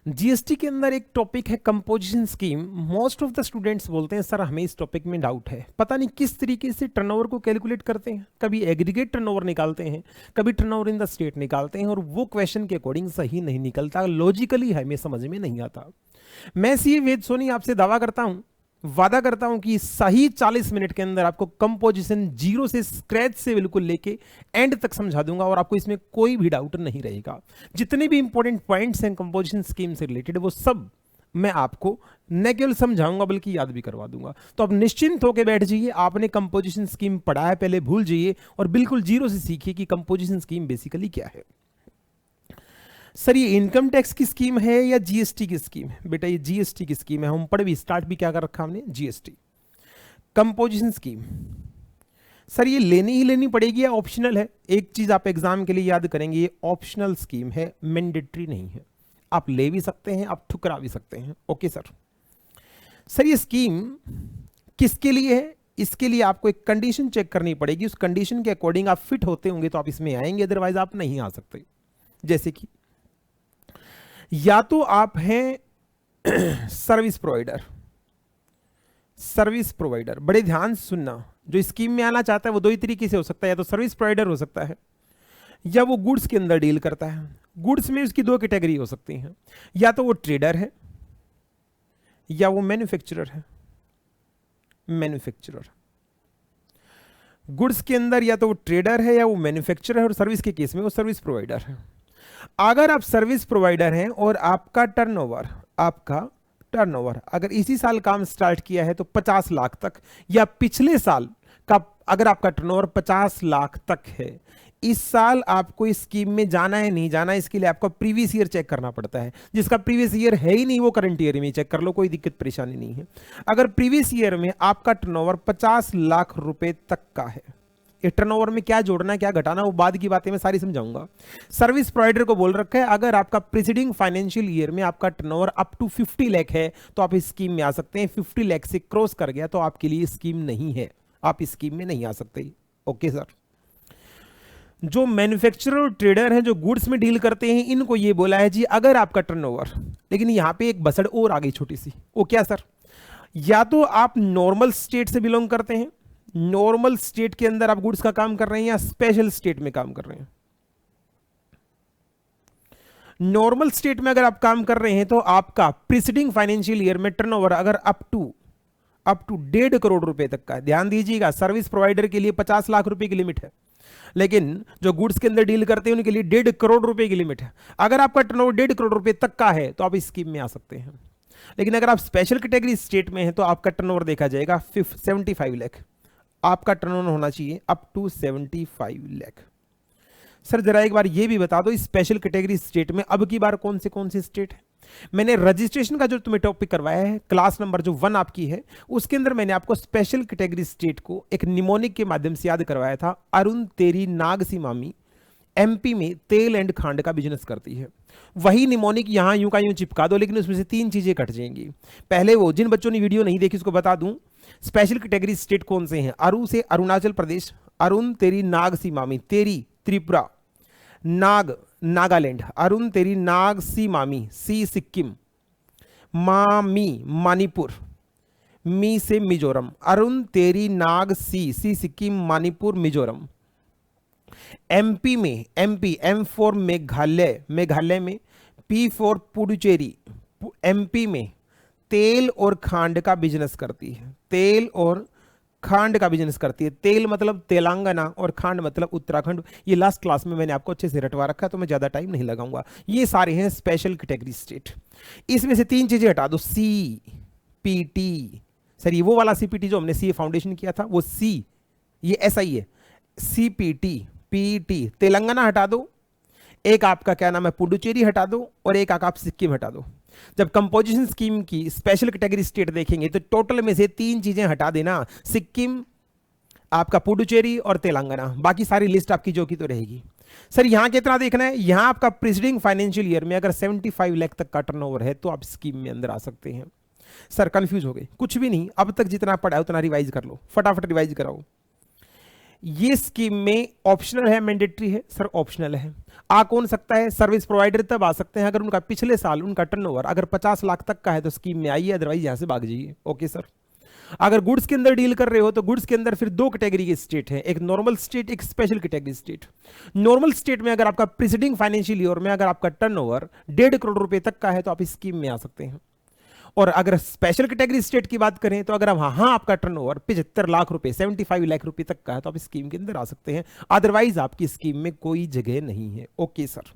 GST के अंदर एक टॉपिक है composition scheme. Most of the students बोलते हैं सर हमें इस टॉपिक में डाउट है, पता नहीं किस तरीके से टर्नओवर को कैलकुलेट करते हैं। कभी एग्रीगेट टर्नओवर निकालते हैं, कभी टर्नओवर इन द स्टेट निकालते हैं, और वो क्वेश्चन के अकॉर्डिंग सही नहीं निकलता, लॉजिकली हमें समझ में नहीं आता। मैं सीए वेद सोनी आपसे दावा करता हूं, वादा करता हूं कि सही 40 मिनट के अंदर आपको कंपोजिशन जीरो से स्क्रैच से बिल्कुल लेके एंड तक समझा दूंगा, और आपको इसमें कोई भी डाउट नहीं रहेगा। जितने भी इंपॉर्टेंट पॉइंट्स हैं कंपोजिशन स्कीम से रिलेटेड वो सब मैं आपको न केवल समझाऊंगा बल्कि याद भी करवा दूंगा। तो अब निश्चिंत होकर बैठ जाइए, आपने कंपोजिशन स्कीम पढ़ा है पहले भूल जाइए और बिल्कुल जीरो से सीखिए कि कंपोजिशन स्कीम बेसिकली क्या है। सर ये इनकम टैक्स की स्कीम है या जीएसटी की स्कीम है? बेटा ये जीएसटी की स्कीम है। हम पढ़ भी स्टार्ट भी क्या कर रखा हमने, जीएसटी। कंपोजिशन स्कीम सर ये लेनी ही लेनी पड़ेगी या ऑप्शनल है? एक चीज आप एग्जाम के लिए याद करेंगे, ये ऑप्शनल स्कीम है, मैंडेटरी नहीं है। आप ले भी सकते हैं, आप ठुकरा भी सकते हैं। ओके सर ये स्कीम किसके लिए है? इसके लिए आपको एक कंडीशन चेक करनी पड़ेगी, उस कंडीशन के अकॉर्डिंग आप फिट होते होंगे तो आप इसमें आएंगे, अदरवाइज आप नहीं आ सकते। जैसे कि या तो आप हैं सर्विस प्रोवाइडर। सर्विस प्रोवाइडर बड़े ध्यान से सुनना, जो स्कीम में आना चाहता है वो दो ही तरीके से हो सकता है, या तो सर्विस प्रोवाइडर हो सकता है या वो गुड्स के अंदर डील करता है। गुड्स में उसकी दो कैटेगरी हो सकती हैं, या तो वो ट्रेडर है या वो मैन्युफैक्चरर है। मैन्युफैक्चरर गुड्स के अंदर या तो वो ट्रेडर है या वो मैन्युफैक्चरर है, और सर्विस के केस में वो सर्विस प्रोवाइडर है। अगर आप सर्विस प्रोवाइडर हैं और आपका टर्नओवर अगर इसी साल काम स्टार्ट किया है तो 50 लाख तक, या पिछले साल का अगर आपका टर्नओवर 50 लाख तक है, इस साल आपको इस स्कीम में जाना है नहीं जाना, इसके लिए आपको प्रीवियस ईयर चेक करना पड़ता है। जिसका प्रीवियस ईयर है ही नहीं वो करंट ईयर में चेक कर लो, कोई दिक्कत परेशानी नहीं है। अगर प्रीवियस ईयर में आपका टर्नओवर 50 लाख रुपए तक का है, ये टर्नओवर में क्या जोड़ना क्या घटाना वो बाद की बातें मैं सारी समझाऊंगा। सर्विस प्रोवाइडर को बोल रखा है अगर आपका प्रीसीडिंग फाइनेंशियल ईयर में आपका टर्नओवर अप टू 50 लाख है तो आप इस स्कीम में आ सकते हैं। 50 लाख से क्रॉस कर गया तो आपके लिए स्कीम नहीं है, आप इस स्कीम में नहीं आ सकते। Okay sir. जो मैन्युफैक्चरर और ट्रेडर हैं जो गुड्स में डील करते हैं, इनको ये बोला है जी अगर आपका टर्नओवर, लेकिन यहां पे एक बसड़ और आ गई छोटी सी, वो क्या सर, या तो आप नॉर्मल स्टेट से बिलोंग करते हैं, नॉर्मल स्टेट के अंदर आप गुड्स का काम कर रहे हैं, या स्पेशल स्टेट में काम कर रहे हैं। नॉर्मल स्टेट में अगर आप काम कर रहे हैं तो आपका प्रीसीडिंग फाइनेंशियल ईयर में टर्नओवर अगर अप टू 1.5 करोड़ रुपए तक का है। ध्यान दीजिएगा, सर्विस प्रोवाइडर के लिए 50 लाख रुपए की लिमिट है, लेकिन जो गुड्स के अंदर डील करते हैं उनके लिए 1.5 करोड़ रुपए की लिमिट है। अगर आपका टर्नओवर 1.5 करोड़ रुपए तक का है तो आप इस स्कीम में आ सकते हैं। लेकिन अगर आप स्पेशल कैटेगरी स्टेट में हैं तो आपका टर्नओवर देखा जाएगा 75 लाख, आपका टर्नओवर होना चाहिए अप टू 75 लाख। सर जरा एक बार ये भी बता दो, स्पेशल कैटेगरी स्टेट में अब की बार कौन से स्टेट है? मैंने रजिस्ट्रेशन का जो तुम्हें टॉपिक करवाया है, क्लास नंबर जो 1 आपकी है, उसके अंदर मैंने आपको स्पेशल कैटेगरी स्टेट को एक निमोनिक के माध्यम से याद करवाया था। अरुण तेरी नाग सी मामी एमपी में तेल एंड खांड का बिजनेस करती है। वही निमोनिक यहां यूं का यूं चिपका दो, लेकिन उसमें से 3 चीजें कट जाएंगी। पहले वो, जिन बच्चों ने वीडियो नहीं देखी उसको बता दूं, स्पेशल कैटेगरी स्टेट कौन से हैं? अरु से अरुणाचल प्रदेश, अरुण तेरी नाग सी मामी, तेरी त्रिपुरा, नाग नागालैंड, अरुण तेरी नाग सी मामी, सी सिक्किम, मामी मणिपुर, मी से मिजोरम, अरुण तेरी नाग सी सिक्किम मणिपुर मिजोरम। एमपी में एम फॉर मेघालय में, पी फॉर पुडुचेरी, एमपी में तेल और खांड का बिजनेस करती है। तेल और खांड का बिजनेस करती है। तेल मतलब तेलंगाना और खांड मतलब उत्तराखंड। ये लास्ट क्लास में मैंने आपको अच्छे से रटवा रखा है तो मैं ज्यादा टाइम नहीं लगाऊंगा। ये सारे हैं स्पेशल कैटेगरी स्टेट। इसमें से 3 चीजें हटा दो, सी पी टी। सर ये वो वाला सीपीटी जो हमने सी फाउंडेशन किया था, वो सी, ये ऐसा ही है, सीपीटी पीटी। तेलंगाना हटा दो, एक आपका क्या नाम है पुडुचेरी हटा दो, और एक आप सिक्किम हटा दो। जब कंपोजिशन स्कीम की स्पेशल कैटेगरी स्टेट देखेंगे तो टोटल में से 3 चीजें हटा देना, सिक्किम, आपका पुडुचेरी और तेलंगाना। बाकी सारी लिस्ट आपकी जो की तो रहेगी। सर यहां कितना देखना है? यहां आपका प्रीसीडिंग फाइनेंशियल ईयर में अगर 75 लाख तक का टर्नओवर है तो आप स्कीम में अंदर आ सकते हैं। सर कंफ्यूज हो गए? कुछ भी नहीं, अब तक जितना पढ़ा है उतना रिवाइज कर लो, फटाफट रिवाइज कराओ। ये स्कीम में ऑप्शनल है मैंडेटरी है? सर ऑप्शनल है। आ कौन सकता है? सर्विस प्रोवाइडर तब आ सकते हैं अगर उनका पिछले साल उनका टर्नओवर अगर 50 लाख तक का है तो स्कीम में आइए, अदरवाइज यहां से भाग जाइए। Okay sir. अगर गुड्स के अंदर डील कर रहे हो तो गुड्स के अंदर फिर दो कैटेगरी के स्टेट हैं, एक नॉर्मल स्टेट, एक special category state. Normal state में अगर आपका प्रीसीडिंग फाइनेंशियल ईयर में अगर आपका टर्नओवर 1.5 करोड़ रुपए तक का है तो आप इस स्कीम में आ सकते हैं। और अगर स्पेशल कैटेगरी स्टेट की बात करें तो अगर वहां आपका टर्नओवर 75 लाख रुपए 75 लाख रुपए तक का है तो आप स्कीम के अंदर आ सकते हैं, अदरवाइज आपकी स्कीम में कोई जगह नहीं है। Okay sir.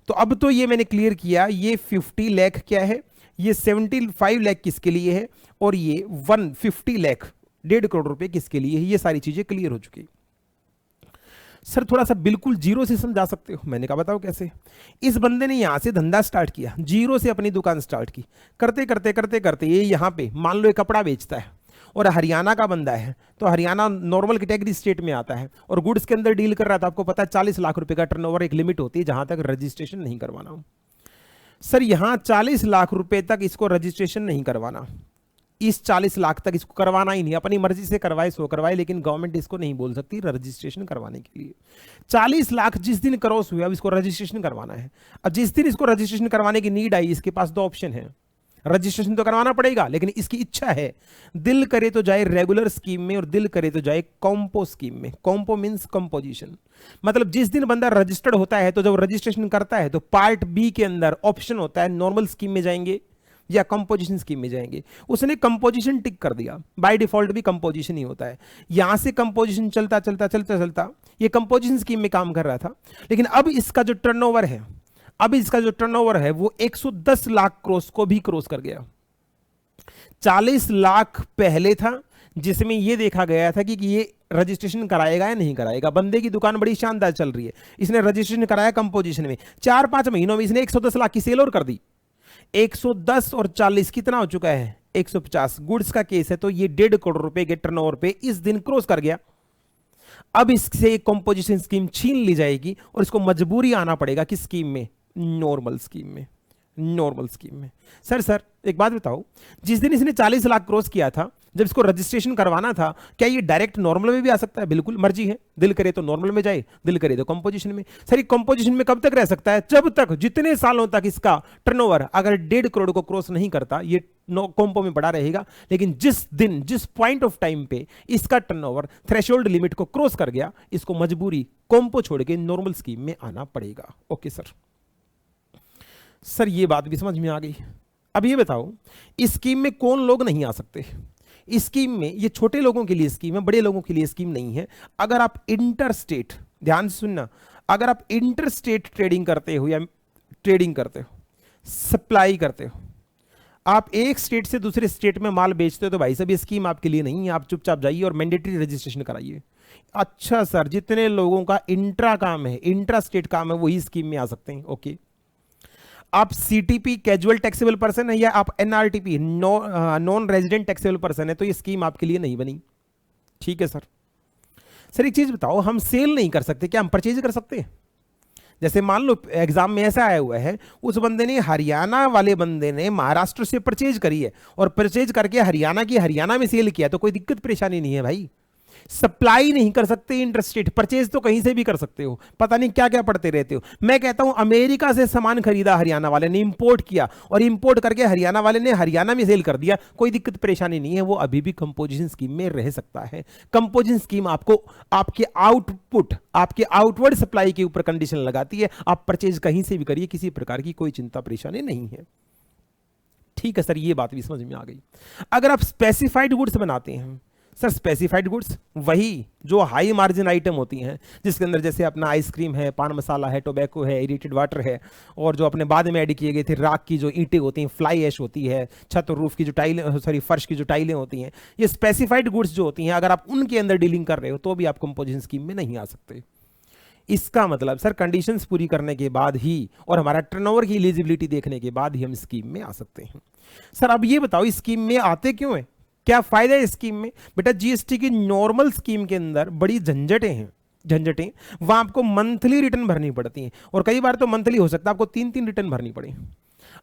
तो अब तो ये मैंने क्लियर किया, ये 50 लाख क्या है, ये 75 लाख किसके लिए है और ये 150 लाख 1.5 करोड़ रुपए किसके लिए है, ये सारी चीजें क्लियर हो चुकी। सर थोड़ा सा बिल्कुल जीरो से समझा सकते हो? मैंने कहा बताओ कैसे। इस बंदे ने यहां से धंधा स्टार्ट किया, जीरो से अपनी दुकान स्टार्ट की, करते करते करते करते ये यहां पे मान लो एक कपड़ा बेचता है और हरियाणा का बंदा है, तो हरियाणा नॉर्मल कैटेगरी स्टेट में आता है और गुड्स के अंदर डील कर रहा था, आपको पता है 40 लाख रुपए का टर्नओवर एक लिमिट होती है जहां तक रजिस्ट्रेशन नहीं करवाना। सर यहां 40 लाख रुपए तक इसको रजिस्ट्रेशन नहीं करवाना, इस 40 लाख तक इसको करवाना ही नहीं, अपनी मर्जी से करवाए सो करवाए, लेकिन गवर्नमेंट इसको नहीं बोल सकती रजिस्ट्रेशन करवाने के लिए। 40 लाख जिस दिन क्रॉस हुआ अब इसको रजिस्ट्रेशन करवाना है। अब जिस दिन इसको रजिस्ट्रेशन करवाने की नीड आई, इसके पास दो ऑप्शन है, रजिस्ट्रेशन तो करवाना पड़ेगा लेकिन इसकी इच्छा है, दिल करे तो जाए रेगुलर स्कीम में और दिल करे तो जाए कॉम्पो स्कीम में। कॉम्पो मींस कंपोजिशन, मतलब जिस दिन बंदा रजिस्टर्ड होता है तो जब रजिस्ट्रेशन करता है तो पार्ट बी के अंदर ऑप्शन होता है नॉर्मल स्कीम में जाएंगे या कंपोजिशन स्कीम में जाएंगे। उसने कंपोजिशन टिक कर दिया, बाय डिफॉल्ट भी कंपोजिशन ही होता है। यहां से कंपोजिशन चलता चलता चलता चलता ये कंपोजिशन स्कीम में काम कर रहा था, लेकिन अब इसका जो टर्नओवर है, अब इसका जो टर्नओवर है वो 110 लाख क्रॉस को भी क्रॉस कर गया। 40 लाख पहले था जिसमें यह देखा गया था कि ये रजिस्ट्रेशन कराएगा या नहीं कराएगा। बंदे की दुकान बड़ी शानदार चल रही है, इसने रजिस्ट्रेशन कराया कंपोजिशन में, 4-5 महीनों में इसने 110 लाख की सेल और कर दी। 110 और 40 कितना हो चुका है? 150। गुड्स का केस है तो ये 1.5 करोड़ रुपए के टर्नओवर पे इस दिन क्रॉस कर गया। अब इससे कंपोजिशन स्कीम छीन ली जाएगी और इसको मजबूरी आना पड़ेगा किस स्कीम में? नॉर्मल स्कीम में। नॉर्मल स्कीम में। सर एक बात बताओ, जिस दिन इसने 40 लाख क्रॉस किया था, जब इसको रजिस्ट्रेशन करवाना था, क्या ये डायरेक्ट नॉर्मल में भी आ सकता है? बिल्कुल मर्जी है, दिल करे तो नॉर्मल में जाए, दिल करे तो कंपोजिशन में। सर ये कंपोजिशन में कब तक रह सकता है? जब तक, जितने सालों तक इसका टर्नओवर अगर 1.5 करोड़ को क्रॉस नहीं करता, ये कॉम्पो में पड़ा रहेगा। लेकिन जिस दिन, जिस पॉइंट ऑफ टाइम पे इसका टर्नओवर थ्रेशोल्ड लिमिट को क्रॉस कर गया, इसको मजबूरी कॉम्पो छोड़ के नॉर्मल स्कीम में आना पड़ेगा। ओके सर ये बात भी समझ में आ गई। अब ये बताओ, इस स्कीम में कौन लोग नहीं आ सकते? इस स्कीम में, ये छोटे लोगों के लिए स्कीम है, बड़े लोगों के लिए स्कीम नहीं है। अगर आप इंटर स्टेट, ध्यान से सुनना, अगर आप इंटर स्टेट ट्रेडिंग करते हो या ट्रेडिंग करते हो, सप्लाई करते हो, आप एक स्टेट से दूसरे स्टेट में माल बेचते हो, तो भाई साहब ये स्कीम आपके लिए नहीं है। आप चुपचाप जाइए और मैंडेटरी रजिस्ट्रेशन कराइए। अच्छा सर, जितने लोगों का इंट्रा काम है, इंट्रा स्टेट काम है, वही स्कीम में आ सकते हैं। ओके। आप सीटीपी कैजुअल टैक्सेबल पर्सन है या आप NRTP non resident taxable person है, तो ये स्कीम आपके लिए नहीं बनी। ठीक है सर एक चीज बताओ, हम सेल नहीं कर सकते, क्या हम परचेज कर सकते हैं? जैसे मान लो एग्जाम में ऐसा आया हुआ है, उस बंदे ने, हरियाणा वाले बंदे ने महाराष्ट्र से परचेज करी है और परचेज करके हरियाणा की हरियाणा में सेल किया, तो कोई दिक्कत परेशानी नहीं है भाई। सप्लाई नहीं कर सकते इंटरस्टेट, परचेज तो कहीं से भी कर सकते हो। पता नहीं क्या क्या पढ़ते रहते हो। मैं कहता हूं अमेरिका से सामान खरीदा हरियाणा वाले ने, इंपोर्ट किया और इंपोर्ट करके हरियाणा वाले ने हरियाणा में सेल कर दिया, कोई दिक्कत परेशानी नहीं है, वो अभी भी कंपोजिशन स्कीम में रह सकता है। कंपोजिशन स्कीम आपको आपके आउटपुट, आपके आउटवर्ड सप्लाई के ऊपर कंडीशन लगाती है। आप परचेज कहीं से भी करिए, किसी प्रकार की कोई चिंता परेशानी नहीं है। ठीक है सर, ये बात भी समझ में आ गई। अगर आप स्पेसिफाइड गुड्स बनाते हैं, सर स्पेसिफाइड गुड्स वही जो हाई मार्जिन आइटम होती हैं, जिसके अंदर जैसे अपना आइसक्रीम है, पान मसाला है, टोबैको है, इरिटेड वाटर है, और जो अपने बाद में ऐड किए गए थे राख की जो ईंटें होती हैं, फ्लाई ऐश होती है, छत और रूफ की जो टाइलें, सॉरी फर्श की जो टाइलें होती हैं, ये स्पेसिफाइड गुड्स जो होती हैं, अगर आप उनके अंदर डीलिंग कर रहे हो तो भी आप कंपोजिशन स्कीम में नहीं आ सकते। इसका मतलब सर कंडीशंस पूरी करने के बाद ही और हमारा टर्नओवर की एलिजिबिलिटी देखने के बाद ही हम स्कीम में आ सकते हैं। सर अब ये बताओ, इस स्कीम में आते क्यों हैं, क्या फायदा है स्कीम में? बेटा जीएसटी की नॉर्मल स्कीम के अंदर बड़ी झंझटें वहां आपको मंथली रिटर्न भरनी पड़ती हैं, और कई बार तो मंथली हो सकता है आपको 3-3 रिटर्न भरनी पड़े।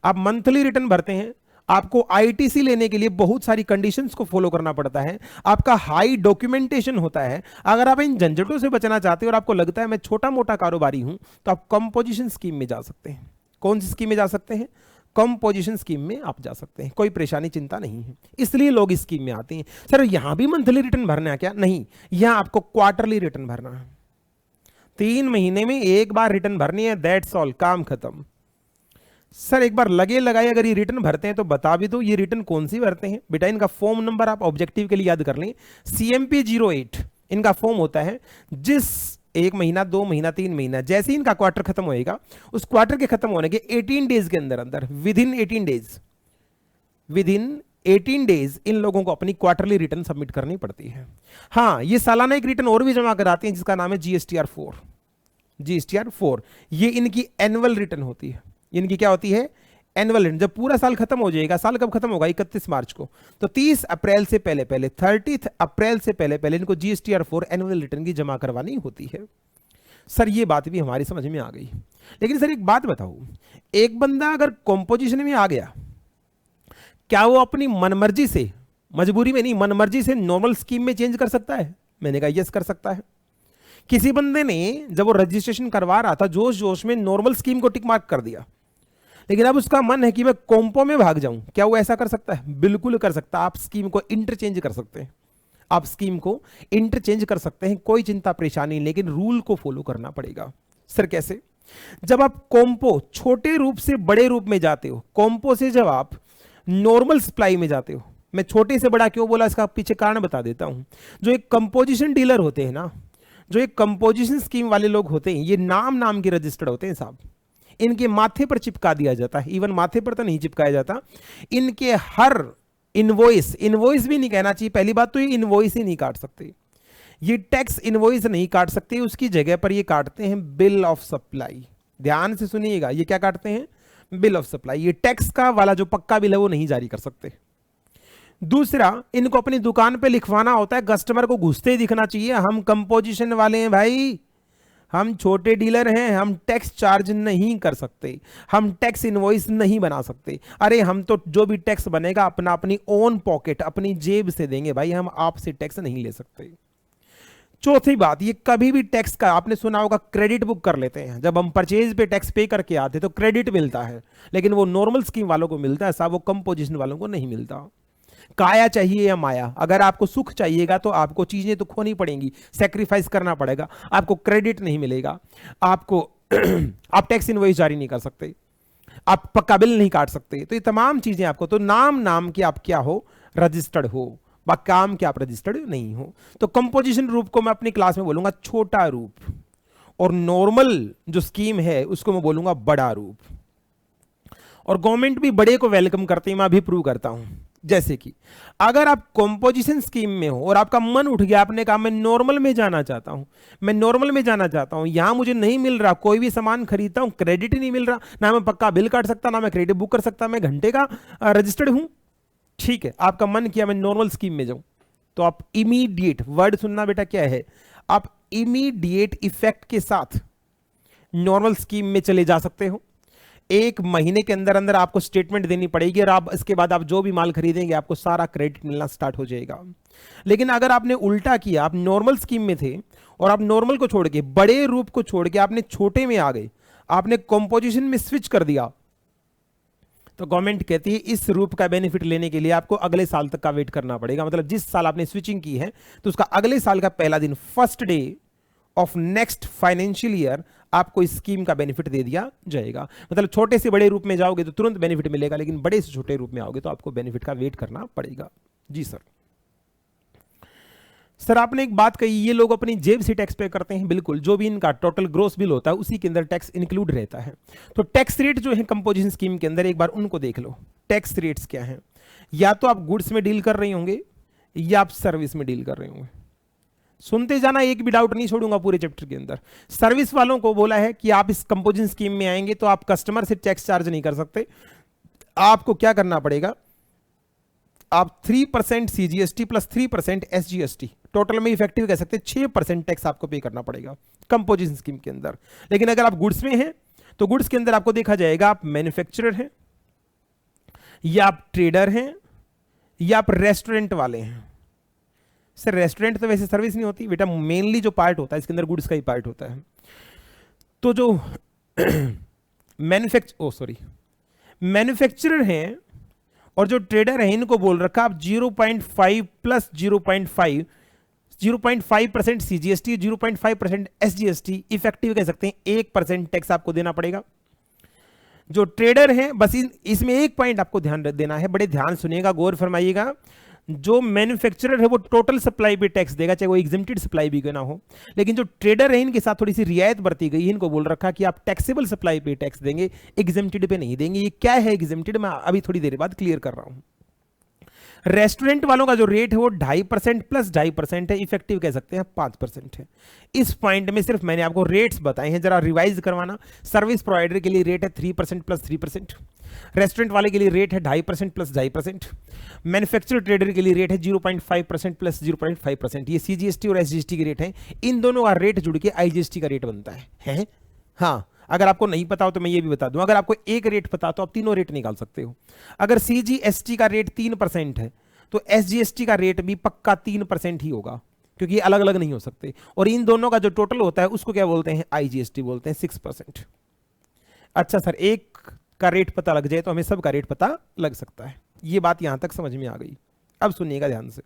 आप मंथली रिटर्न भरते हैं, आपको आईटीसी लेने के लिए बहुत सारी कंडीशंस को फॉलो करना पड़ता है, आपका हाई डॉक्यूमेंटेशन होता है। अगर आप इन झंझटों से बचना चाहते हो और आपको लगता है मैं छोटा मोटा कारोबारी हूं, तो आप कंपोजिशन स्कीम में जा सकते हैं। कौन सी स्कीम में जा सकते हैं? कंपोजिशन स्कीम में आप जा सकते हैं, कोई परेशानी चिंता नहीं है। इसलिए लोग इस स्कीम में आते हैं। सर यहां भी मंथली रिटर्न भरना है क्या? नहीं, यहां आपको क्वार्टरली रिटर्न भरना है। 3 महीने में एक बार रिटर्न भरनी है, दैट्स ऑल, काम खत्म। सर एक बार लगे लगाए अगर ये रिटर्न भरते हैं तो बता भी दो ये रिटर्न कौन सी भरते हैं। बेटा इनका फॉर्म नंबर आप ऑब्जेक्टिव के लिए याद कर लें, CMP 08 इनका फॉर्म होता है। जिस 1 महीना 2 महीना 3 महीना जैसे ही इनका क्वार्टर खत्म होएगा, उस क्वार्टर के खत्म होने के 18 डेज के अंदर अंदर विद इन 18 डेज इन लोगों को अपनी क्वार्टरली रिटर्न सबमिट करनी पड़ती है। हाँ, ये सालाना एक रिटर्न और भी जमा कराते हैं जिसका नाम है GSTR 4। ये इनकी एनुअल रिटर्न होती है। इनकी क्या होती है? Annual return. जब पूरा साल खत्म हो जाएगा, साल कब खत्म होगा? 31 मार्च को, तो 30 अप्रैल से पहले 30 अप्रैल से पहले इनको GSTR 4 एनुअल रिटर्न की जमा करवानी होती है। सर ये बात भी हमारी समझ में आ गई। लेकिन सर एक बात बताओ, एक बंदा अगर कंपोजिशन में आ गया, क्या वो अपनी मनमर्जी से, मजबूरी में नहीं, मनमर्जी से नॉर्मल स्कीम में चेंज कर सकता है? मैंने कहा यस कर सकता है। किसी बंदे ने जब वो रजिस्ट्रेशन करवा रहा था जोश जोश में नॉर्मल स्कीम को टिक मार्क कर दिया, लेकिन अब उसका मन है कि मैं कॉम्पो में भाग जाऊं, क्या वो ऐसा कर सकता है? बिल्कुल कर सकता है। आप स्कीम को इंटरचेंज कर सकते हैं, आप स्कीम को इंटरचेंज कर सकते हैं, कोई चिंता परेशानी नहीं, लेकिन रूल को फॉलो करना पड़ेगा। सर कैसे? जब आप कॉम्पो छोटे रूप से बड़े रूप में जाते हो, कॉम्पो से जब आप नॉर्मल सप्लाई में जाते हो, मैं छोटे से बड़ा क्यों बोला इसका पीछे कारण बता देता हूं। जो एक कंपोजिशन डीलर होते हैं ना, जो एक कंपोजिशन स्कीम वाले लोग होते हैं, ये नाम के रजिस्टर्ड होते हैं साहब। इनके माथे पर चिपका दिया जाता है, इवन माथे पर तो नहीं चिपकाया जाता, इनके हर इनवॉइस भी नहीं कहना चाहिए, पहली बात तो ये इनवॉइस ही नहीं काट सकते, ये टैक्स इनवॉइस नहीं काट सकते, उसकी जगह पर ये काटते हैं बिल ऑफ सप्लाई। ध्यान से सुनिएगा, ये क्या काटते हैं? Bill of supply. ये टैक्स का वाला जो पक्का बिल है वो नहीं जारी कर सकते। दूसरा, इनको अपनी दुकान पे लिखवाना होता है, कस्टमर को घुसते ही दिखना चाहिए हम कंपोजिशन वाले हैं भाई, हम छोटे डीलर हैं, हम टैक्स चार्ज नहीं कर सकते, हम टैक्स इनवॉइस नहीं बना सकते। अरे हम तो जो भी टैक्स बनेगा अपनी ओन पॉकेट, अपनी जेब से देंगे भाई, हम आपसे टैक्स नहीं ले सकते। चौथी बात, ये कभी भी टैक्स का, आपने सुना होगा क्रेडिट बुक कर लेते हैं, जब हम परचेज पे टैक्स पे करके आते तो क्रेडिट मिलता है, लेकिन वो नॉर्मल स्कीम वालों को मिलता है साहब, वो कंपोजिशन वालों को नहीं मिलता। काया चाहिए या माया, अगर आपको सुख चाहिएगा तो आपको चीजें तो खोनी पड़ेंगी, सेक्रीफाइस करना पड़ेगा, आपको क्रेडिट नहीं मिलेगा, आपको आप टैक्स इनवॉइस जारी नहीं कर सकते, आप पक्का बिल नहीं काट सकते, तो ये तमाम चीजें आपको, तो नाम के आप क्या हो? रजिस्टर्ड हो, काम के आप रजिस्टर्ड नहीं हो। तो कंपोजिशन रूप को मैं अपनी क्लास में बोलूंगा छोटा रूप, और नॉर्मल जो स्कीम है उसको मैं बोलूंगा बड़ा रूप। और गवर्नमेंट भी बड़े को वेलकम करती है, मैं अभी प्रूव करता हूं। जैसे कि अगर आप कंपोजिशन स्कीम में हो और आपका मन उठ गया, आपने कहा मैं नॉर्मल में जाना चाहता हूं, यहां मुझे नहीं मिल रहा, कोई भी सामान खरीदता हूं क्रेडिट ही नहीं मिल रहा, ना मैं पक्का बिल काट सकता, ना मैं क्रेडिट बुक कर सकता, मैं घंटे का रजिस्टर्ड हूं। ठीक है, आपका मन किया मैं नॉर्मल स्कीम में जाऊं, तो आप इमीडिएट, वर्ड सुनना बेटा क्या है, आप इमीडिएट इफेक्ट के साथ नॉर्मल स्कीम में चले जा सकते हो। 1 महीने के अंदर अंदर आपको स्टेटमेंट देनी पड़ेगी, और आप इसके बाद आप जो भी माल खरीदेंगे आपको सारा क्रेडिट मिलना स्टार्ट हो जाएगा। लेकिन अगर आपने उल्टा किया, आप नॉर्मल स्कीम में थे और आप नॉर्मल को छोड़ के, बड़े रूप को छोड़ के आपने छोटे में आ गए, आपने कंपोजिशन में स्विच कर दिया, तो गवर्नमेंट कहती है इस रूप का बेनिफिट लेने के लिए आपको अगले साल तक का वेट करना पड़ेगा। मतलब जिस साल आपने स्विचिंग की है तो उसका अगले साल का पहला दिन, first day of next financial year, आपको इस स्कीम का बेनिफिट दे दिया जाएगा। मतलब छोटे से बड़े रूप में जाओगे तो तुरंत बेनिफिट मिलेगा, लेकिन बड़े से छोटे रूप में आओगे तो आपको बेनिफिट का वेट करना पड़ेगा। जी सर आपने एक बात कही, ये लोग अपनी जेब से टैक्स पे करते हैं। बिल्कुल, जो भी इनका टोटल ग्रोस बिल होता है उसी के अंदर टैक्स इंक्लूड रहता है। तो टैक्स रेट जो है कंपोजिशन स्कीम के अंदर, एक बार उनको देख लो। टैक्स रेट्स क्या हैं? या तो आप गुड्स में डील कर रहे होंगे या आप सर्विस में डील कर रहे होंगे। सुनते जाना, एक भी डाउट नहीं छोड़ूंगा पूरे चैप्टर के अंदर। सर्विस वालों को बोला है कि आप इस कंपोजिशन स्कीम में आएंगे तो आप कस्टमर से टैक्स चार्ज नहीं कर सकते, आपको क्या करना पड़ेगा, आप 3% CGST प्लस 3% SGST, टोटल में इफेक्टिव कह सकते हैं 6% टैक्स आपको पे करना पड़ेगा कंपोजिशन स्कीम के अंदर। लेकिन अगर आप गुड्स में हैं तो गुड्स के अंदर आपको देखा जाएगा आप मैन्युफैक्चरर हैं या आप ट्रेडर हैं या आप रेस्टोरेंट वाले हैं। सर रेस्टोरेंट तो वैसे सर्विस नहीं होती बेटा, मेनली जो पार्ट होता है इसके अंदर गुड्स का ही पार्ट होता है। तो जो मैन्युफैक्चरर हैं और जो ट्रेडर हैं इनको बोल रखा आप 0.5 प्लस 0.5% CGST, 0.5% SGST, इफेक्टिव कह सकते हैं 1% टैक्स आपको देना पड़ेगा। जो ट्रेडर हैं बस इसमें एक पॉइंट आपको ध्यान देना है, बड़े ध्यान सुनिएगा, गौर फरमाइएगा। जो मैन्युफैक्चरर है वो टोटल सप्लाई पे टैक्स देगा, चाहे वो एग्जेम्प्टेड सप्लाई भी क्यों ना हो। लेकिन जो ट्रेडर है इनके साथ थोड़ी सी रियायत बरती गई है, इनको बोल रखा कि आप टैक्सेबल सप्लाई पे टैक्स देंगे, एग्जेम्प्टेड पे नहीं देंगे। ये क्या है एग्जेम्प्टेड, मैं अभी थोड़ी देर बाद क्लियर कर रहा हूं। रेस्टोरेंट वालों का जो रेट है वो 2.5% प्लस 2.5% है, इफेक्टिव कह सकते हैं 5% है। इस पॉइंट में सिर्फ मैंने आपको रेट्स बताए हैं, जरा रिवाइज करवाना। सर्विस प्रोवाइडर के लिए रेट है 3% प्लस 3%, रेस्टोरेंट वाले के लिए रेट है 2.5% प्लस 2.5%, मैन्युफैक्चरर ट्रेडर के लिए रेट है 0.5% प्लस 0.5%। ये CGST और SGST के रेट हैं, इन दोनों का रेट जुड़ के IGST का रेट बनता है? हाँ, अगर आपको नहीं पता हो तो मैं ये भी बता दूं, अगर आपको एक रेट पता तो आप तीनों रेट निकाल सकते हो। अगर CGST का रेट 3% है तो SGST का रेट भी पक्का 3% ही होगा, क्योंकि ये अलग अलग नहीं हो सकते। और इन दोनों का जो टोटल होता है उसको क्या बोलते हैं? IGST बोलते हैं, 6%। अच्छा सर, एक का रेट पता लग जाए तो हमें सब का रेट पता लग सकता है। ये बात यहां तक समझ में आ गई। अब सुनिएगा ध्यान से।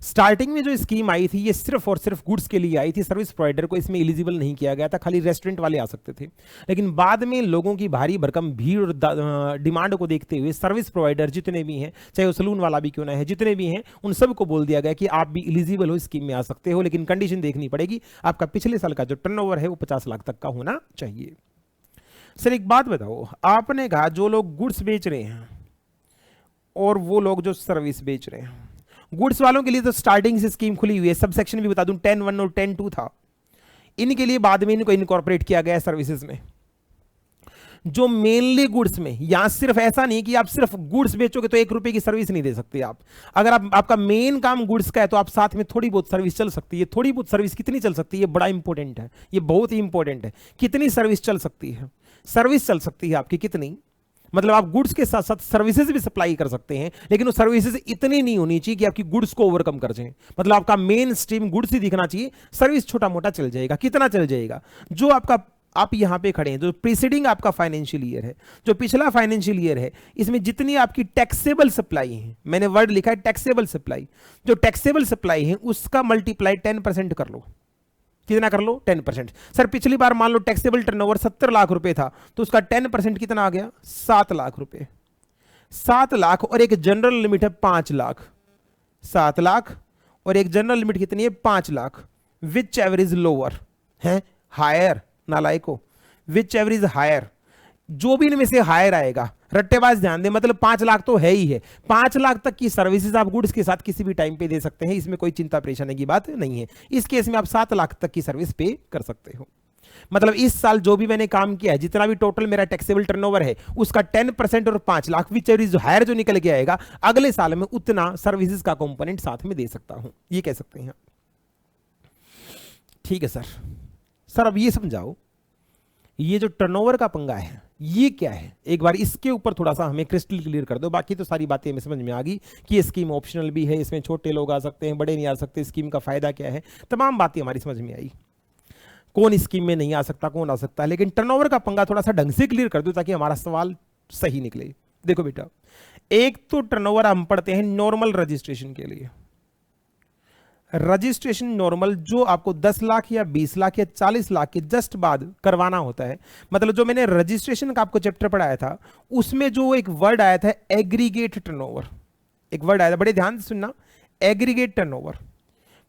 स्टार्टिंग में जो स्कीम आई थी ये सिर्फ और सिर्फ गुड्स के लिए आई थी, सर्विस प्रोवाइडर को इसमें एलिजिबल नहीं किया गया था, खाली रेस्टोरेंट वाले आ सकते थे। लेकिन बाद में लोगों की भारी भरकम भीड़ और डिमांड को देखते हुए सर्विस प्रोवाइडर जितने भी हैं, चाहे वो सलून वाला भी क्यों ना है, जितने भी हैं उन सबको बोल दिया गया कि आप भी एलिजिबल हो, स्कीम में आ सकते हो, लेकिन कंडीशन देखनी पड़ेगी, आपका पिछले साल का जो टर्नओवर है वो 50 लाख तक का होना चाहिए। सर एक बात बताओ, आपने कहा जो लोग गुड्स बेच रहे हैं और वो लोग जो सर्विस बेच रहे हैं, गुड्स वालों के लिए तो स्टार्टिंग से स्कीम खुली हुई है, सब सेक्शन भी बता दूं 10(1) और 10(2) था, इनके लिए बाद में इनको इनकॉर्पोरेट किया गया है सर्विसेज में। जो मेनली गुड्स में, यहां सिर्फ ऐसा नहीं कि आप सिर्फ गुड्स बेचोगे तो 1 रुपए की सर्विस नहीं दे सकते आप। अगर आपका मेन काम गुड्स का है तो आप साथ में थोड़ी बहुत सर्विस चल सकती है। थोड़ी बहुत सर्विस कितनी चल सकती है, बड़ा इंपॉर्टेंट है, ये बहुत ही इंपॉर्टेंट है। कितनी सर्विस चल सकती है? सर्विस चल सकती है आपकी कितनी, मतलब आप गुड्स के साथ साथ सर्विसेज भी सप्लाई कर सकते हैं, लेकिन वो सर्विसेज इतनी नहीं होनी चाहिए कि आपकी गुड्स को ओवरकम कर जाए। मतलब आपका मेन स्ट्रीम गुड्स ही दिखना चाहिए, सर्विस छोटा मोटा चल जाएगा। कितना चल जाएगा? जो आपका, आप यहां पे खड़े हैं, जो प्रीसीडिंग आपका फाइनेंशियल ईयर है, जो पिछला फाइनेंशियल ईयर है, इसमें जितनी आपकी टैक्सेबल सप्लाई है, मैंने वर्ड लिखा है टैक्सेबल सप्लाई, जो टैक्सेबल सप्लाई है उसका मल्टीप्लाई 10% कर लो। कितना कर लो? 10%। सर पिछली बार मान लो टैक्सेबल टर्नओवर 70 लाख रुपए था, तो उसका 10% कितना आ गया? 7 लाख रुपए। 7 लाख और एक जनरल लिमिट है 5 लाख। 7 लाख और एक जनरल लिमिट कितनी है? 5 लाख। विच एवरेज लोअर है? हायर, नालायको, विच एवरेज हायर, जो भी इनमें से हायर आएगा, रट्टेबाज ध्यान दे, मतलब 5 लाख तो है ही है। 5 लाख तक की सर्विसेज आप गुड्स के साथ किसी भी टाइम पे दे सकते हैं, इसमें कोई चिंता परेशानी की बात नहीं है। इस केस में आप 7 लाख तक की सर्विस पे कर सकते हो। मतलब इस साल जो भी मैंने काम किया है, जितना भी टोटल मेरा टैक्सेबल टर्नओवर है, उसका 10% और 5 लाख विच एवरेज हायर जो निकल के आएगा, अगले साल में उतना सर्विसेज का कंपोनेंट साथ में दे सकता हूं, ये कह सकते हैं। ठीक है सर। सर अब ये समझाओ, ये जो टर्नओवर का पंगा है ये क्या है? एक बार इसके ऊपर थोड़ा सा हमें क्रिस्टल क्लियर कर दो। बाकी तो सारी बातें हमें समझ में आ गई कि ये स्कीम ऑप्शनल भी है, इसमें छोटे लोग आ सकते हैं, बड़े नहीं आ सकते, स्कीम का फायदा क्या है, तमाम बातें हमारी समझ में आई। कौन स्कीम में नहीं आ सकता, कौन आ सकता है, लेकिन टर्नओवर का पंगा थोड़ा सा ढंग से क्लियर कर दो ताकि हमारा सवाल सही निकले। देखो बेटा, एक तो टर्नओवर हम पढ़ते हैं नॉर्मल रजिस्ट्रेशन के लिए। रजिस्ट्रेशन नॉर्मल जो आपको 10 लाख या 20 लाख या 40 लाख के जस्ट बाद करवाना होता है। मतलब जो मैंने रजिस्ट्रेशन का आपको चैप्टर पढ़ाया था उसमें जो एक वर्ड आया था एग्रीगेट टर्नओवर, एक वर्ड आया था, बड़े ध्यान से सुनना, एग्रीगेट टर्नओवर।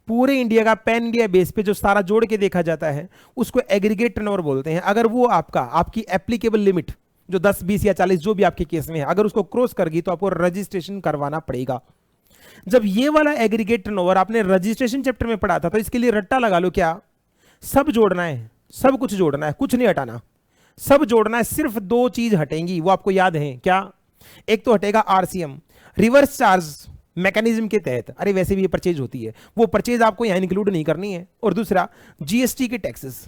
पूरे इंडिया का पैन इंडिया बेस पे जो सारा जोड़ के देखा जाता है उसको एग्रीगेट टर्नओवर बोलते हैं। अगर वो आपकी एप्लीकेबल लिमिट जो 10, 20 या 40 जो भी आपके केस में है, अगर उसको क्रॉस कर गई तो आपको रजिस्ट्रेशन करवाना पड़ेगा। जब ये वाला एग्रीगेट टर्नओवर आपने रजिस्ट्रेशन चैप्टर में पढ़ा था तो इसके लिए रट्टा लगा लो, क्या सब जोड़ना है, सब कुछ जोड़ना है, कुछ नहीं हटाना, सब जोड़ना है। सिर्फ 2 चीज हटेंगी, वो आपको याद है क्या? एक तो हटेगा RCM, रिवर्स चार्ज मैकेनिज्म के तहत, अरे वैसे भी ये परचेज होती है, वो परचेज आपको यहां इंक्लूड नहीं करनी है। और दूसरा GST के टैक्सेस,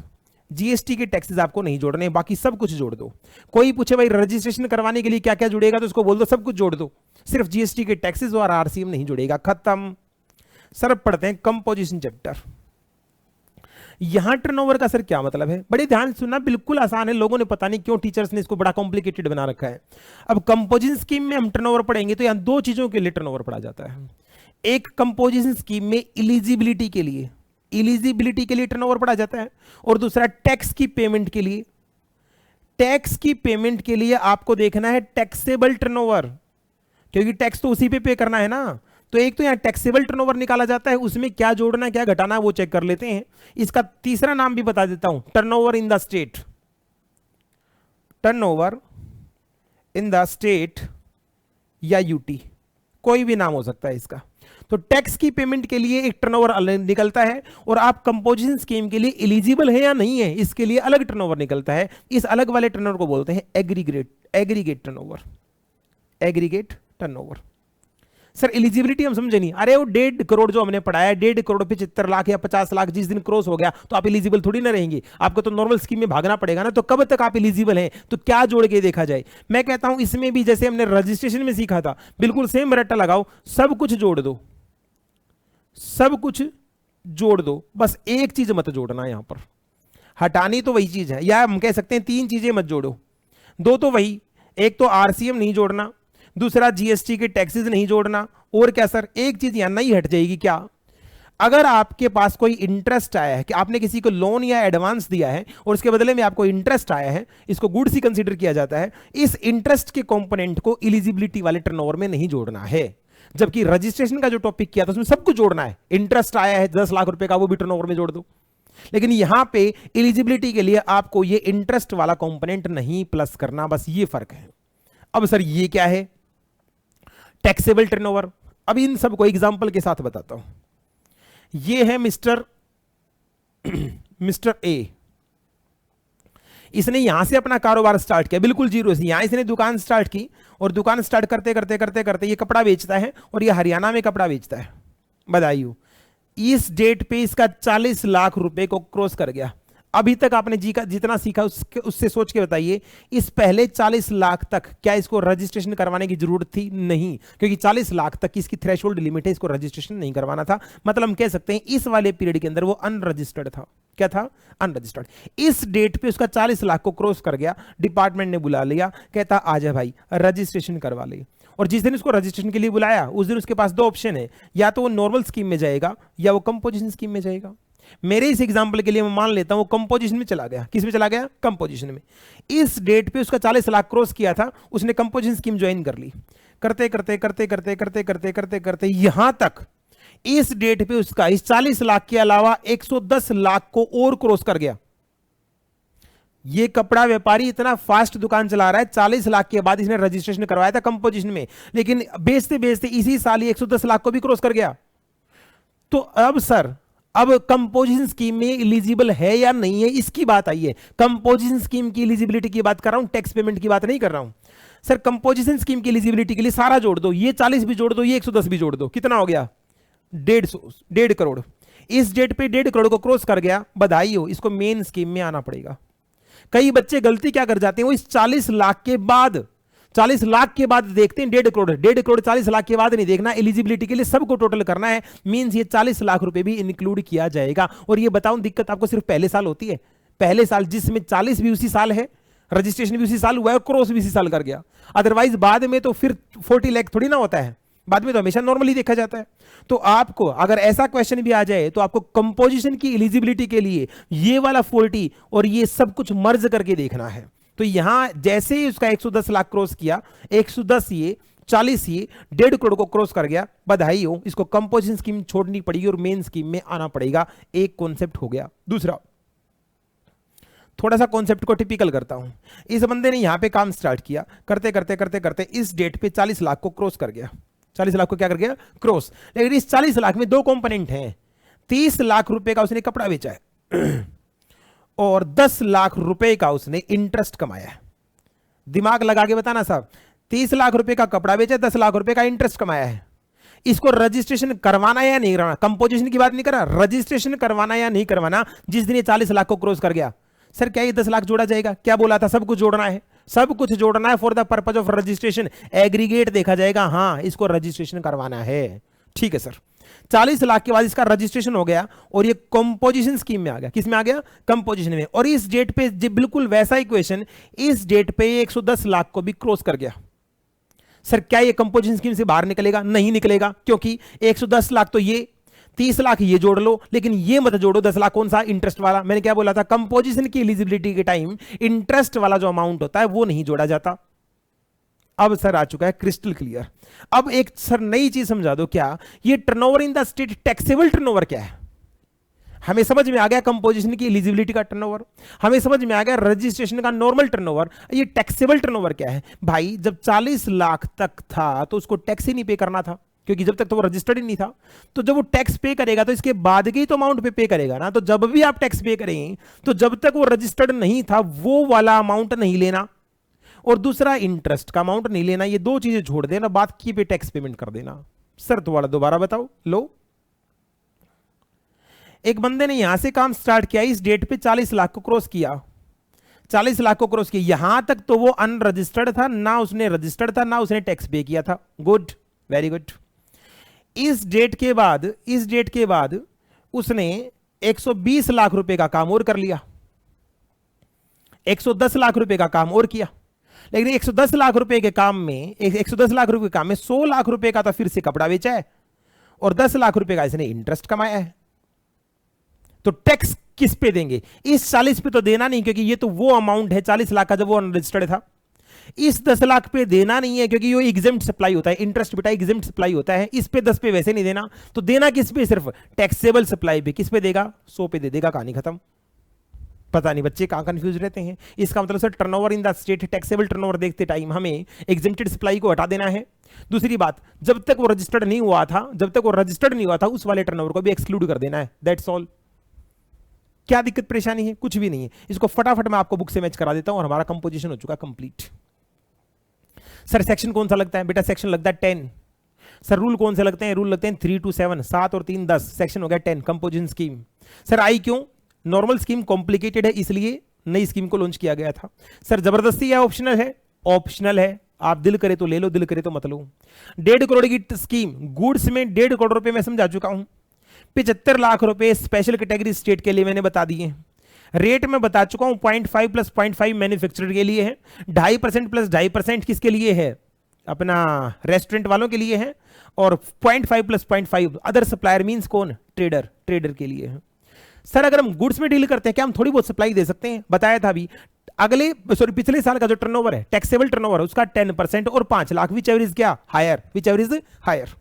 जीएसटी के टैक्सेस आपको नहीं जोड़ने, बाकी सब कुछ जोड़ दो। कोई पूछे भाई रजिस्ट्रेशन करवाने के लिए क्या क्या जुड़ेगा, तो उसको बोल दो सब कुछ जोड़ दो, सिर्फ जीएसटी के टैक्सेस और आरसीएम नहीं जुड़ेगा, खत्म। सर पढ़ते हैं कंपोजिशन चैप्टर। यहां टर्नओवर का सर क्या मतलब है, बड़े ध्यान से सुनना, बिल्कुल आसान है, लोगों ने पता नहीं क्यों टीचर्स ने इसको बड़ा कॉम्प्लिकेटेड बना रखा है। अब कंपोजिशन स्कीम में हम टर्नओवर पढ़ेंगे तो यहां दो चीजों के लिए टर्नओवर पढ़ा जाता है। एक कंपोजिशन स्कीम में इलिजिबिलिटी के लिए, इलिजिबिलिटी के लिए टर्नओवर पढ़ा जाता है, और दूसरा टैक्स की पेमेंट के लिए। टैक्स की पेमेंट के लिए आपको देखना है टैक्सेबल टर्नओवर, क्योंकि टैक्स तो उसी पे करना है ना। तो एक तो यहां टैक्सेबल टर्नओवर निकाला जाता है, उसमें क्या जोड़ना क्या घटाना है वो चेक कर लेते हैं। इसका तीसरा नाम भी बता देता हूं, turnover in the state. Turnover in the state या यूटी, कोई भी नाम हो सकता है इसका। तो टैक्स की पेमेंट के लिए एक टर्नओवर निकलता है, और आप कंपोजिशन स्कीम के लिए एलिजिबल है या नहीं है इसके लिए अलग टर्नओवर निकलता है। इस अलग वाले टर्नओवर को बोलते हैं aggregate turnover. Aggregate turnover. Sir eligibility हम समझे नहीं, अरे वो 1.5 करोड़ जो हमने पढ़ाया, 1.5 करोड़ 75 लाख या 50 लाख जिस दिन क्रॉस हो गया तो आप एलिजिबल थोड़ी ना रहेंगे, आपको तो नॉर्मल स्कीम में भागना पड़ेगा ना। तो कब तक आप एलिजिबल हैं, तो क्या जोड़ के देखा जाए। मैं कहता हूं इसमें भी जैसे हमने रजिस्ट्रेशन में सीखा था, बिल्कुल सेम रट्टा लगाओ, सब कुछ जोड़ दो, सब कुछ जोड़ दो, बस एक चीज मत जोड़ना। यहां पर हटानी तो वही चीज है, या हम कह सकते हैं 3 चीजें मत जोड़ो, 2 तो वही, एक तो आरसीएम नहीं जोड़ना, दूसरा जीएसटी के टैक्सेस नहीं जोड़ना, और क्या सर एक चीज यहां नहीं हट जाएगी क्या, अगर आपके पास कोई इंटरेस्ट आया है कि आपने किसी को लोन या एडवांस दिया है और उसके बदले में आपको इंटरेस्ट आया है, इसको गुड्स ही कंसीडर किया जाता है, इस इंटरेस्ट के कंपोनेंट को एलिजिबिलिटी वाले टर्नओवर में नहीं जोड़ना है। जबकि रजिस्ट्रेशन का जो टॉपिक किया था उसमें सब कुछ जोड़ना है। इंटरेस्ट आया है 10 लाख रुपए का, वो भी टर्नओवर में जोड़ दो। लेकिन यहां पे एलिजिबिलिटी के लिए आपको ये इंटरेस्ट वाला कंपोनेंट नहीं प्लस करना, बस ये फर्क है। अब सर ये क्या है, टैक्सेबल टर्नओवर। अब इन सबको एग्जांपल के साथ बताता हूं। ये है मिस्टर ए, इसने यहां से अपना कारोबार स्टार्ट किया बिल्कुल जीरो से, यहां इसने दुकान स्टार्ट की, और दुकान स्टार्ट करते करते करते करते ये कपड़ा बेचता है, और ये हरियाणा में कपड़ा बेचता है। बधाई, इस डेट पे इसका 40 लाख रुपए को क्रॉस कर गया। अभी तक आपने जी का जितना सीखा उससे सोच के बताइए, इस पहले 40 लाख तक क्या इसको रजिस्ट्रेशन करवाने की जरूरत थी? नहीं, क्योंकि 40 लाख तक की इसकी थ्रेशोल्ड लिमिट है, इसको रजिस्ट्रेशन नहीं करवाना था। मतलब हम कह सकते हैं इस वाले पीरियड के अंदर वो अनरजिस्टर्ड था। क्या था? अनरजिस्टर्ड। इस डेट पे उसका 40 लाख को क्रॉस कर गया, डिपार्टमेंट ने बुला लिया, कहता आजा भाई रजिस्ट्रेशन करवा ले। और जिस दिन उसको रजिस्ट्रेशन के लिए बुलाया उस दिन उसके पास 2 ऑप्शन है, या तो वो नॉर्मल स्कीम में जाएगा या वो कंपोजिशन स्कीम में जाएगा। मेरे इस एग्जांपल के लिए मैं मान लेता हूं वो कंपोजिशन में चला गया। किस में चला गया? कंपोजिशन में। इस डेट पे उसका 40 लाख क्रॉस किया था, उसने कंपोजिशन स्कीम ज्वाइन कर ली। करते करते करते करते करते करते करते करते यहां तक इस डेट पे उसका इस 40 लाख के अलावा 110 लाख को और क्रॉस कर गया। ये कपड़ा व्यापारी इतना फास्ट दुकान चला रहा है, 40 लाख के बाद इसने रजिस्ट्रेशन करवाया था कंपोजिशन में, लेकिन बेचते बेचते इसी साल ही 110 लाख को भी क्रॉस कर गया। तो अब सर अब कंपोजिशन स्कीम में एलिजिबल है या नहीं है, इसकी बात आई है। कंपोजिशन स्कीम की एलिजिबिलिटी की बात कर रहा हूं, टैक्स पेमेंट की बात नहीं कर रहा हूं। सर कंपोजिशन स्कीम की एलिजिबिलिटी के लिए सारा जोड़ दो, ये 40 भी जोड़ दो, ये 110 भी जोड़ दो, कितना हो गया? 1.5 करोड़। इस डेट पे 1.5 करोड़ को क्रॉस कर गया, बधाई हो, इसको मेन स्कीम में आना पड़ेगा। कई बच्चे गलती क्या कर जाते हैं, वो इस 40 लाख के बाद 40 लाख के बाद देखते हैं 1.5 करोड़। 1.5 करोड़ 40 लाख के बाद नहीं देखना, एलिजिबिलिटी के लिए सबको टोटल करना है। मींस ये 40 लाख रुपए भी इंक्लूड किया जाएगा। और ये बताऊं दिक्कत आपको सिर्फ पहले साल होती है, पहले साल जिसमें 40 भी उसी साल है, रजिस्ट्रेशन भी उसी साल हुआ है, क्रॉस भी इसी साल कर गया। अदरवाइज बाद में तो फिर 40 लाख थोड़ी ना होता है, बाद में तो हमेशा नॉर्मली देखा जाता है। तो आपको अगर ऐसा क्वेश्चन भी आ जाए तो आपको कंपोजिशन की एलिजिबिलिटी के लिए ये वाला 40 और ये सब कुछ मर्ज करके देखना है। तो यहां जैसे ही उसका 110 लाख क्रॉस किया, 110 ये 40 ये 1.5 करोड़ को क्रॉस कर गया, बधाई हो, इसको कंपोजिशन स्कीम छोड़नी पड़ेगी और मेन स्कीम में आना पड़ेगा। एक कॉन्सेप्ट हो गया। दूसरा थोड़ा सा कॉन्सेप्ट को टिपिकल करता हूं। इस बंदे ने यहां पे काम स्टार्ट किया, करते करते करते करते इस डेट पे 40 लाख को क्रॉस कर गया। 40 लाख को क्या कर गया? क्रॉस। लेकिन इस 40 लाख में 2 कंपोनेंट हैं। 30 लाख रुपए का उसने कपड़ा बेचा है और 10 लाख रुपए का उसने इंटरेस्ट कमाया है। दिमाग लगा के बताना साहब, 30 लाख रुपए का कपड़ा बेचा, 10 लाख रुपए का इंटरेस्ट कमाया है। इसको रजिस्ट्रेशन करवाना या नहीं करवाना? कंपोजिशन की बात नहीं कर रहा, रजिस्ट्रेशन करवाना या नहीं करवाना। जिस दिन ये 40 लाख को क्रॉस कर गया, सर क्या ये 10 लाख जोड़ा जाएगा? क्या बोला था? सब कुछ जोड़ना है, सब कुछ जोड़ना है for the purpose of registration, aggregate देखा जाएगा, हाँ इसको रजिस्ट्रेशन करवाना है, ठीक है सर। 40 लाख के बाद इसका रजिस्ट्रेशन हो गया और ये कंपोजिशन स्कीम में आ गया। किस में आ गया? कंपोजिशन में। और इस डेट पे बिल्कुल वैसा इक्वेशन, इस डेट पे 110 लाख को भी क्रॉस कर गया। सर क्या ये कंपोजिशन स्कीम से बाहर निकलेगा? नहीं निकलेगा, क्योंकि 110 लाख तो ये, 30 लाख ये जोड़ लो, लेकिन ये मत जोड़ो 10 लाख। कौन सा? इंटरेस्ट वाला। मैंने क्या बोला था? कंपोजिशन की एलिजिबिलिटी के टाइम इंटरेस्ट वाला जो अमाउंट होता है वो नहीं जोड़ा जाता। अब सर आ चुका है क्रिस्टल क्लियर। अब एक सर नई चीज समझा दो, क्या ये turnover in the state taxable turnover क्या है? हमें समझ में आ गया कंपोजिशन की एलिजिबिलिटी का टर्नओवर, हमें समझ में आ गया रजिस्ट्रेशन का नॉर्मल टर्नओवर। ये टैक्सेबल टर्नओवर क्या है? भाई जब 40 लाख तक था तो उसको टैक्स ही नहीं पे करना था, क्योंकि जब तक तो वो रजिस्टर्ड ही नहीं था। तो जब वो टैक्स पे करेगा तो इसके बाद के ही तो अमाउंट पे करेगा ना। तो जब भी आप टैक्स पे करेंगे तो जब तक वो रजिस्टर्ड नहीं था वो वाला अमाउंट नहीं लेना, और दूसरा इंटरेस्ट का अमाउंट नहीं लेना। ये दो चीजें छोड़ देना, बाकी पे टैक्स पेमेंट कर देना। सर तो वाला दोबारा बताओ। लो, एक बंदे ने यहां से काम स्टार्ट किया, इस डेट पे 40 लाख को क्रॉस किया, 40 लाख को क्रॉस किया, यहां तक तो वो अनरजिस्टर्ड था, ना उसने रजिस्टर्ड था, ना उसने टैक्स पे किया था। Good, very good. इस डेट के बाद उसने 120 लाख रुपए का काम और कर लिया, 110 लाख रुपए का काम और किया। लेकिन 110 लाख रुपए के काम में 110 लाख रुपए के काम में 100 लाख रुपए का तो फिर से कपड़ा बेचा है और 10 लाख रुपए का इसने इंटरेस्ट कमाया है। तो टैक्स किस पे देंगे? इस 40 पे तो देना नहीं, क्योंकि ये तो वो अमाउंट है 40 लाख का जब वो अनरजिस्टर्ड था। इस 10 लाख पे देना नहीं है, क्योंकि ये एग्जेम्प्ट सप्लाई होता है, इंटरेस्ट बेटा एग्जेम्प्ट सप्लाई होता है। इस पे 10 पे वैसे नहीं देना, तो देना किस पे? सिर्फ टैक्सेबल सप्लाई पे। किस पे देगा? 100 पे दे देगा, कहानी खत्म। पता नहीं बच्चे कहां कंफ्यूज रहते हैं। इसका मतलब sir turnover in the state taxable turnover देखते टाइम हमें एग्जेम्प्टेड सप्लाई को हटा देना है। दूसरी बात, जब तक वो रजिस्टर्ड नहीं हुआ था, उस वाले टर्नओवर को भी एक्सक्लूड कर देना है। That's all. क्या दिक्कत परेशानी है? कुछ भी नहीं है। इसको फटाफट मैं आपको बुक से मैच करा देता हूं और हमारा कंपोजिशन हो चुका कंप्लीट। सर सेक्शन कौन सा लगता है? बेटा सेक्शन लगता है 10। सर रूल कौन से लगते हैं? रूल लगते हैं 3 to 7, 7 और 3 10। सेक्शन हो गया 10, कंपोजिशन स्कीम। सर आई क्यों? नॉर्मल स्कीम कॉम्प्लिकेटेड है, इसलिए नई स्कीम को लॉन्च किया गया था। सर जबरदस्ती है ऑप्शनल है? ऑप्शनल है, आप दिल करे तो ले लो, दिल करे तो मत लो। 1.5 करोड़ की स्कीम, गुड्स में 1.5 करोड़ रुपए मैं समझा चुका हूं। 75 लाख रुपए स्पेशल कैटेगरी स्टेट के लिए मैंने बता दिए। रेट में बता चुका हूं, 0.5 प्लस 0.5 मैन्युफैक्चरर के लिए है, 2.5% प्लस 2.5% किसके लिए है? अपना रेस्टोरेंट वालों के लिए है, और 0.5 प्लस 0.5 अदर सप्लायर मींस कौन? ट्रेडर के लिए है। सर अगर हम गुड्स में डील करते हैं, क्या हम थोड़ी बहुत सप्लाई दे सकते हैं? बताया था अभी। पिछले साल का जो टर्नओवर है, टैक्सेबल टर्नओवर, उसका 10% और 5 लाख, विच एवर इज क्या? Higher, whichever is higher.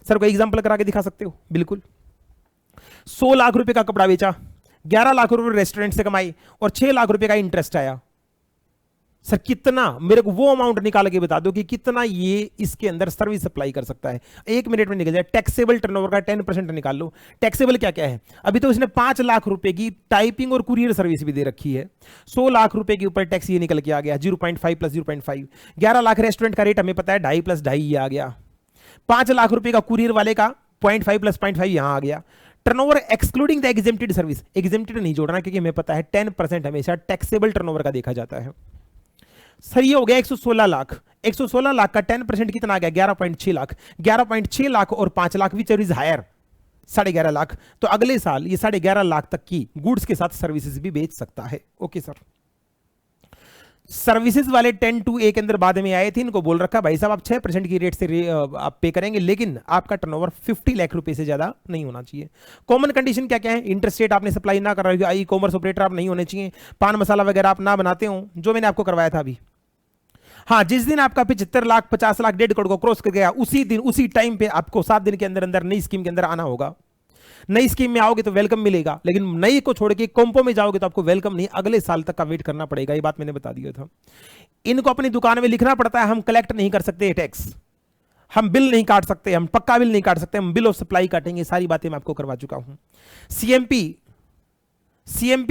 Sir कोई एग्जांपल करा के दिखा सकते हो? बिल्कुल। 100 लाख रुपए का कपड़ा बेचा, 11 लाख रुपए रेस्टोरेंट से कमाई और 6 लाख रुपए का इंटरेस्ट आया। सर कितना? मेरे को वो अमाउंट निकाल के बता दो कि कितना ये इसके अंदर सर्विस सप्लाई कर सकता है। 1 मिनट में निकल जाए। टैक्सेबल टर्नओवर का 10% निकाल लो। टैक्सेबल क्या क्या है? अभी तो इसने 5 लाख रुपए की टाइपिंग और कुरियर सर्विस भी दे रखी है। 100 लाख रुपए के ऊपर टैक्स ये निकल के आ गया, 0.5 प्लस 0.5। 11 लाख रेस्टोरेंट का रेट हमें पता है, 2.5 प्लस 2.5 ये आ गया। 5 लाख रुपए का कुरियर वाले का 0.5 प्लस 0.5 यहां आ गया। Turnover excluding the exempted service, exempted नहीं जोड़ना, क्योंकि हमें पता है 10% हमेशा टैक्सेबल टर्नओवर का देखा जाता है। सर ये हो गया 116 लाख। 116 लाख का 10% कितना आ गया? 11.6 लाख। 11.6 लाख और 5 lakh which is higher, 11.5 lakh. तो अगले साल ये 11.5 लाख तक की गुड्स के साथ सर्विसेज भी बेच सकता है। Okay sir. सर्विसेज वाले 10 to A के अंदर बाद में आए थे, इनको बोल रखा भाई साहब आप 6% की रेट से आप पे करेंगे, लेकिन आपका टर्नओवर 50 लाख रुपए से ज्यादा नहीं होना चाहिए। कॉमन कंडीशन क्या क्या है? इंटरेस्ट रेट आपने सप्लाई ना कर रहे हो, ई कॉमर्स ऑपरेटर आप नहीं होने चाहिए, पान मसाला वगैरह आप ना बनाते हो, जो मैंने आपको करवाया था अभी। हाँ, जिस दिन आपका 75 लाख 50 लाख 1.5 करोड़ को क्रॉस कर गया, उसी दिन उसी टाइम पे आपको 7 दिन के अंदर अंदर नई स्कीम के अंदर आना होगा। नई स्कीम में आओगे तो वेलकम मिलेगा, लेकिन नई को छोड़ के कॉम्पो में जाओगे तो आपको वेलकम नहीं, अगले साल तक का वेट करना पड़ेगा। ये बात मैंने बता दिया था। इनको अपनी दुकान में लिखना पड़ता है, हम कलेक्ट नहीं कर सकते टैक्स, हम बिल नहीं काट सकते, हम पक्का बिल नहीं काट सकते, हम बिल ऑफ सप्लाई काटेंगे। सारी बातें मैं आपको करवा चुका हूं। सीएमपी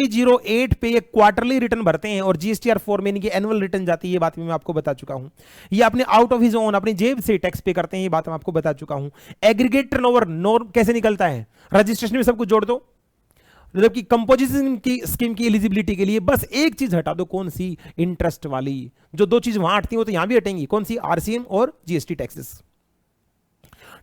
08 पे ये क्वार्टरली रिटर्न भरते हैं और जीएसटीआर 4 में इनकी एनुअल रिटर्न जाती है। ये बात मैं आपको बता चुका हूं। ये अपने आउट ऑफ हिज ओन अपनी जेब से टैक्स पे करते हैं। ये बात मैं आपको बता चुका हूं। एग्रीगेट टर्नओवर नॉर्म कैसे निकलता है? रजिस्ट्रेशन में सब कुछ जोड़ दो, मतलब कि कंपोजिशन की स्कीम की एलिजिबिलिटी के लिए बस एक चीज हटा दो, कौन सी? इंटरेस्ट वाली। जो दो चीज वहां हटती हैं वो तो यहां भी हटेंगी, कौन सी? आरसीएम और GST taxes.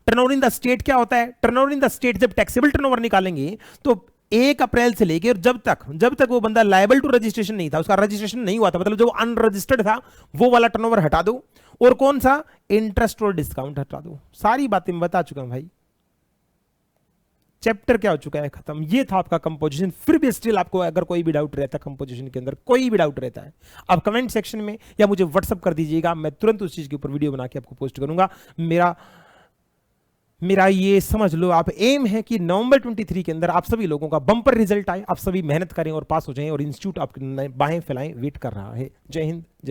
Turnover in the state क्या होता है? टर्नओवर इन द स्टेट जब टैक्सेबल टर्नओवर निकालेंगे तो 1 अप्रैल से लेकर जब तक वो बंदा लायबल टू रजिस्ट्रेशन नहीं था, उसका रजिस्ट्रेशन नहीं हुआ था, मतलब जो अनरजिस्टर्ड था, वो वाला टर्नओवर हटा दो। और कौन सा? इंटरेस्ट और डिस्काउंट हटा दो। सारी बातें मैं बता चुका हूं भाई, चैप्टर क्या हो चुका है, खत्म। ये था आपका कंपोजिशन। फिर भी स्टिल आपको अगर कोई भी डाउट रहता है कंपोजिशन के अंदर, कोई भी डाउट रहता है, आप कमेंट सेक्शन में या मुझे व्हाट्सअप कर दीजिएगा, मैं तुरंत उस चीज के ऊपर वीडियो बना के आपको पोस्ट करूंगा। मेरा ये समझ लो आप एम है कि नवंबर 23 के अंदर आप सभी लोगों का बम्पर रिजल्ट आए, आप सभी मेहनत करें और पास हो जाएं, और इंस्टीट्यूट आपके बाहें फैलाएं वेट कर रहा है। जय हिंद, जय